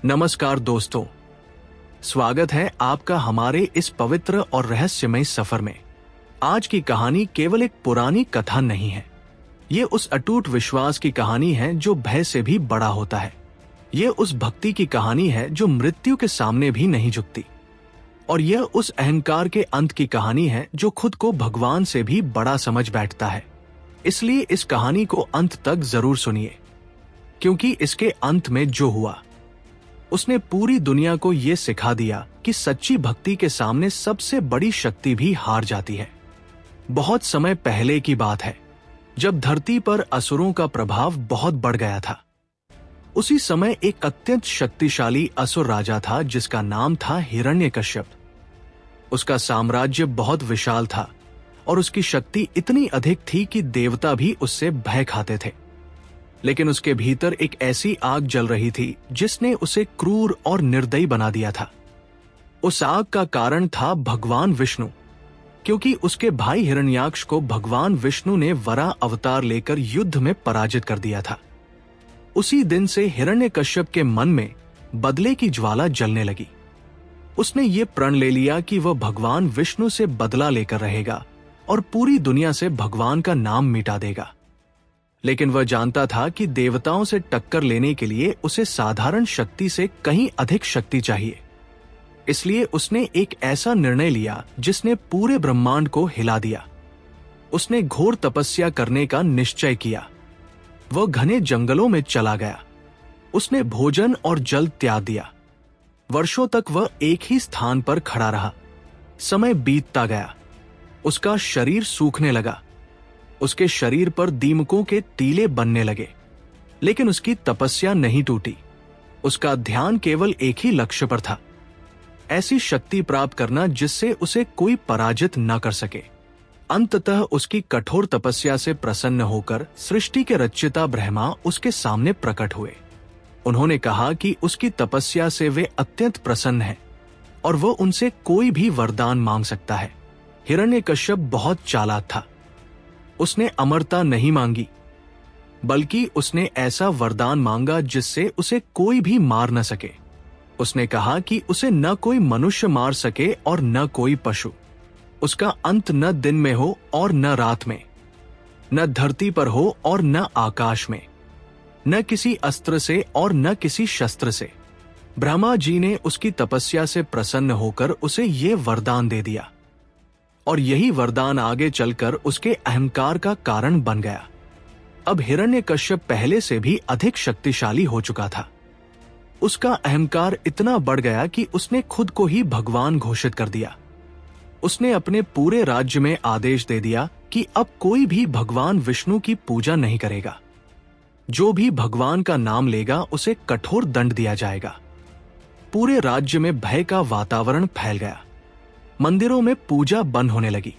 नमस्कार दोस्तों, स्वागत है आपका हमारे इस पवित्र और रहस्यमय सफर में। आज की कहानी केवल एक पुरानी कथा नहीं है, ये उस अटूट विश्वास की कहानी है जो भय से भी बड़ा होता है। ये उस भक्ति की कहानी है जो मृत्यु के सामने भी नहीं झुकती, और यह उस अहंकार के अंत की कहानी है जो खुद को भगवान से भी बड़ा समझ बैठता है। इसलिए इस कहानी को अंत तक जरूर सुनिए, क्योंकि इसके अंत में जो हुआ उसने पूरी दुनिया को यह सिखा दिया कि सच्ची भक्ति के सामने सबसे बड़ी शक्ति भी हार जाती है। बहुत समय पहले की बात है, जब धरती पर असुरों का प्रभाव बहुत बढ़ गया था। उसी समय एक अत्यंत शक्तिशाली असुर राजा था जिसका नाम था हिरण्यकश्यप। उसका साम्राज्य बहुत विशाल था और उसकी शक्ति इतनी अधिक थी कि देवता भी उससे भय खाते थे। लेकिन उसके भीतर एक ऐसी आग जल रही थी जिसने उसे क्रूर और निर्दयी बना दिया था। उस आग का कारण था भगवान विष्णु, क्योंकि उसके भाई हिरण्याक्ष को भगवान विष्णु ने वराह अवतार लेकर युद्ध में पराजित कर दिया था। उसी दिन से हिरण्यकश्यप के मन में बदले की ज्वाला जलने लगी। उसने ये प्रण ले लिया कि वह भगवान विष्णु से बदला लेकर रहेगा और पूरी दुनिया से भगवान का नाम मिटा देगा। लेकिन वह जानता था कि देवताओं से टक्कर लेने के लिए उसे साधारण शक्ति से कहीं अधिक शक्ति चाहिए। इसलिए उसने एक ऐसा निर्णय लिया जिसने पूरे ब्रह्मांड को हिला दिया। उसने घोर तपस्या करने का निश्चय किया। वह घने जंगलों में चला गया। उसने भोजन और जल त्याग दिया। वर्षों तक वह एक ही स्थान पर खड़ा रहा। समय बीतता गया। उसका शरीर सूखने लगा। उसके शरीर पर दीमकों के टीले बनने लगे, लेकिन उसकी तपस्या नहीं टूटी। उसका ध्यान केवल एक ही लक्ष्य पर था, ऐसी शक्ति प्राप्त करना जिससे उसे कोई पराजित न कर सके। अंततः उसकी कठोर तपस्या से प्रसन्न होकर सृष्टि के रचयिता ब्रह्मा उसके सामने प्रकट हुए। उन्होंने कहा कि उसकी तपस्या से वे अत्यंत प्रसन्न हैं और वह उनसे कोई भी वरदान मांग सकता है। हिरण्यकश्यप बहुत चालाक था। उसने अमरता नहीं मांगी, बल्कि उसने ऐसा वरदान मांगा जिससे उसे कोई भी मार न सके। उसने कहा कि उसे न कोई मनुष्य मार सके और न कोई पशु। उसका अंत न दिन में हो और न रात में, न धरती पर हो और न आकाश में, न किसी अस्त्र से और न किसी शस्त्र से। ब्रह्मा जी ने उसकी तपस्या से प्रसन्न होकर उसे ये वरदान दे दिया, और यही वरदान आगे चलकर उसके अहंकार का कारण बन गया। अब हिरण्यकश्यप पहले से भी अधिक शक्तिशाली हो चुका था। उसका अहंकार इतना बढ़ गया कि उसने खुद को ही भगवान घोषित कर दिया। उसने अपने पूरे राज्य में आदेश दे दिया कि अब कोई भी भगवान विष्णु की पूजा नहीं करेगा। जो भी भगवान का नाम लेगा उसे कठोर दंड दिया जाएगा। पूरे राज्य में भय का वातावरण फैल गया। मंदिरों में पूजा बंद होने लगी।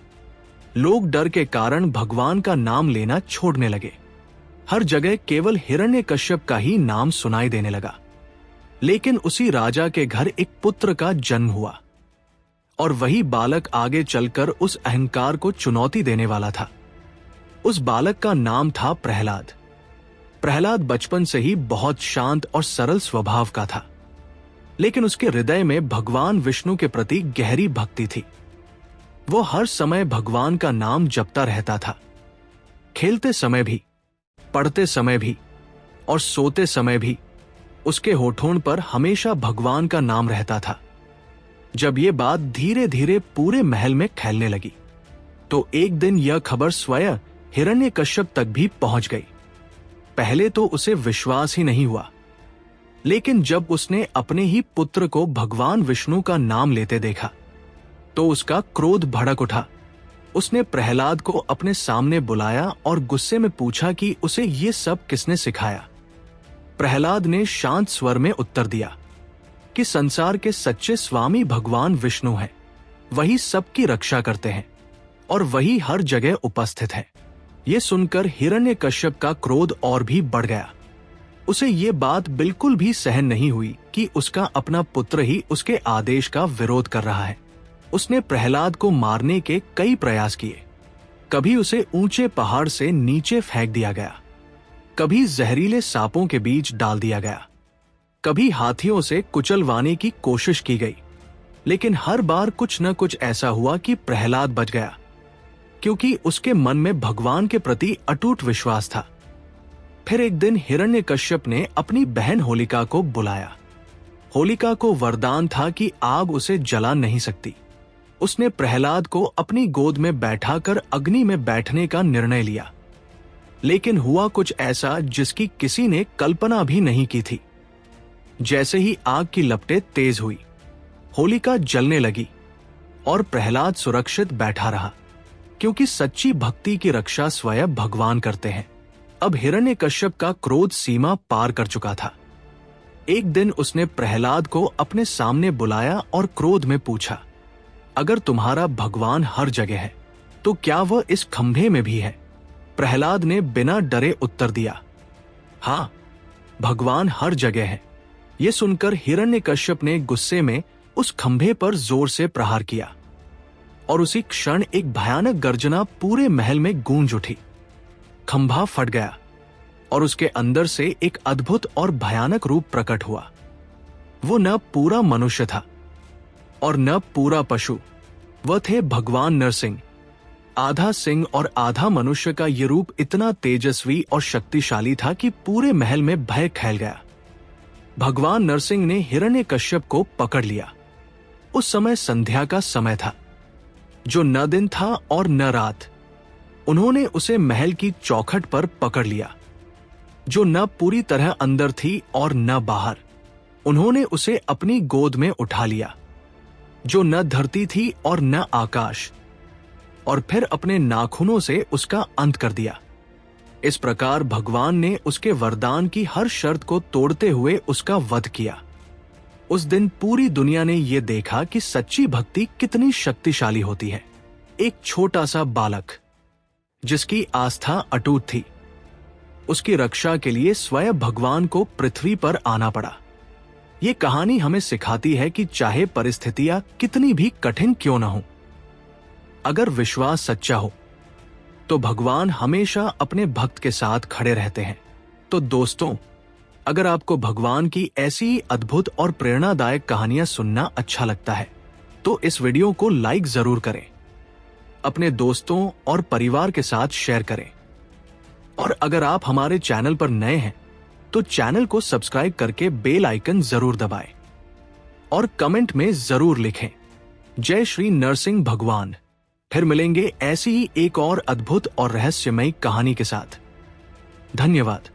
लोग डर के कारण भगवान का नाम लेना छोड़ने लगे। हर जगह केवल हिरण्यकश्यप का ही नाम सुनाई देने लगा। लेकिन उसी राजा के घर एक पुत्र का जन्म हुआ, और वही बालक आगे चलकर उस अहंकार को चुनौती देने वाला था। उस बालक का नाम था प्रहलाद। प्रहलाद बचपन से ही बहुत शांत और सरल स्वभाव का था, लेकिन उसके हृदय में भगवान विष्णु के प्रति गहरी भक्ति थी। वो हर समय भगवान का नाम जपता रहता था। खेलते समय भी, पढ़ते समय भी और सोते समय भी उसके होठों पर हमेशा भगवान का नाम रहता था। जब ये बात धीरे धीरे पूरे महल में फैलने लगी, तो एक दिन यह खबर स्वयं हिरण्यकश्यप तक भी पहुंच गई। पहले तो उसे विश्वास ही नहीं हुआ, लेकिन जब उसने अपने ही पुत्र को भगवान विष्णु का नाम लेते देखा, तो उसका क्रोध भड़क उठा। उसने प्रहलाद को अपने सामने बुलाया और गुस्से में पूछा कि उसे ये सब किसने सिखाया। प्रहलाद ने शांत स्वर में उत्तर दिया कि संसार के सच्चे स्वामी भगवान विष्णु हैं। वही सबकी रक्षा करते हैं और वही हर जगह उपस्थित है। ये सुनकर हिरण्यकश्यप का क्रोध और भी बढ़ गया। उसे ये बात बिल्कुल भी सहन नहीं हुई कि उसका अपना पुत्र ही उसके आदेश का विरोध कर रहा है। उसने प्रहलाद को मारने के कई प्रयास किए। कभी उसे ऊंचे पहाड़ से नीचे फेंक दिया गया, कभी जहरीले सांपों के बीच डाल दिया गया, कभी हाथियों से कुचलवाने की कोशिश की गई, लेकिन हर बार कुछ न कुछ ऐसा हुआ कि प्रहलाद बच गया, क्योंकि उसके मन में भगवान के प्रति अटूट विश्वास था। फिर एक दिन हिरण्यकश्यप ने अपनी बहन होलिका को बुलाया। होलिका को वरदान था कि आग उसे जला नहीं सकती। उसने प्रहलाद को अपनी गोद में बैठाकर अग्नि में बैठने का निर्णय लिया, लेकिन हुआ कुछ ऐसा जिसकी किसी ने कल्पना भी नहीं की थी। जैसे ही आग की लपटें तेज हुई, होलिका जलने लगी और प्रहलाद सुरक्षित बैठा रहा, क्योंकि सच्ची भक्ति की रक्षा स्वयं भगवान करते हैं। अब हिरण्यकश्यप का क्रोध सीमा पार कर चुका था। एक दिन उसने प्रहलाद को अपने सामने बुलाया और क्रोध में पूछा, अगर तुम्हारा भगवान हर जगह है तो क्या वह इस खंभे में भी है? प्रहलाद ने बिना डरे उत्तर दिया, हाँ, भगवान हर जगह है। यह सुनकर हिरण्यकश्यप ने गुस्से में उस खंभे पर जोर से प्रहार किया और उसी क्षण एक भयानक गर्जना पूरे महल में गूंज उठी। खंभा फट गया और उसके अंदर से एक अद्भुत और भयानक रूप प्रकट हुआ। वो न पूरा मनुष्य था और न पूरा पशु। वह थे भगवान नरसिंह। आधा सिंह और आधा मनुष्य का ये रूप इतना तेजस्वी और शक्तिशाली था कि पूरे महल में भय फैल गया। भगवान नरसिंह ने हिरण्यकश्यप को पकड़ लिया। उस समय संध्या का समय था, जो न दिन था और न रात। उन्होंने उसे महल की चौखट पर पकड़ लिया, जो न पूरी तरह अंदर थी और न बाहर। उन्होंने उसे अपनी गोद में उठा लिया, जो न धरती थी और न आकाश, और फिर अपने नाखूनों से उसका अंत कर दिया। इस प्रकार भगवान ने उसके वरदान की हर शर्त को तोड़ते हुए उसका वध किया। उस दिन पूरी दुनिया ने यह देखा कि सच्ची भक्ति कितनी शक्तिशाली होती है। एक छोटा सा बालक जिसकी आस्था अटूट थी, उसकी रक्षा के लिए स्वयं भगवान को पृथ्वी पर आना पड़ा। ये कहानी हमें सिखाती है कि चाहे परिस्थितियां कितनी भी कठिन क्यों न हो, अगर विश्वास सच्चा हो तो भगवान हमेशा अपने भक्त के साथ खड़े रहते हैं। तो दोस्तों, अगर आपको भगवान की ऐसी ही अद्भुत और प्रेरणादायक कहानियां सुनना अच्छा लगता है तो इस वीडियो को लाइक जरूर करें, अपने दोस्तों और परिवार के साथ शेयर करें, और अगर आप हमारे चैनल पर नए हैं तो चैनल को सब्सक्राइब करके बेल आइकन जरूर दबाएं और कमेंट में जरूर लिखें, जय श्री नरसिंह भगवान। फिर मिलेंगे ऐसी ही एक और अद्भुत और रहस्यमयी कहानी के साथ। धन्यवाद।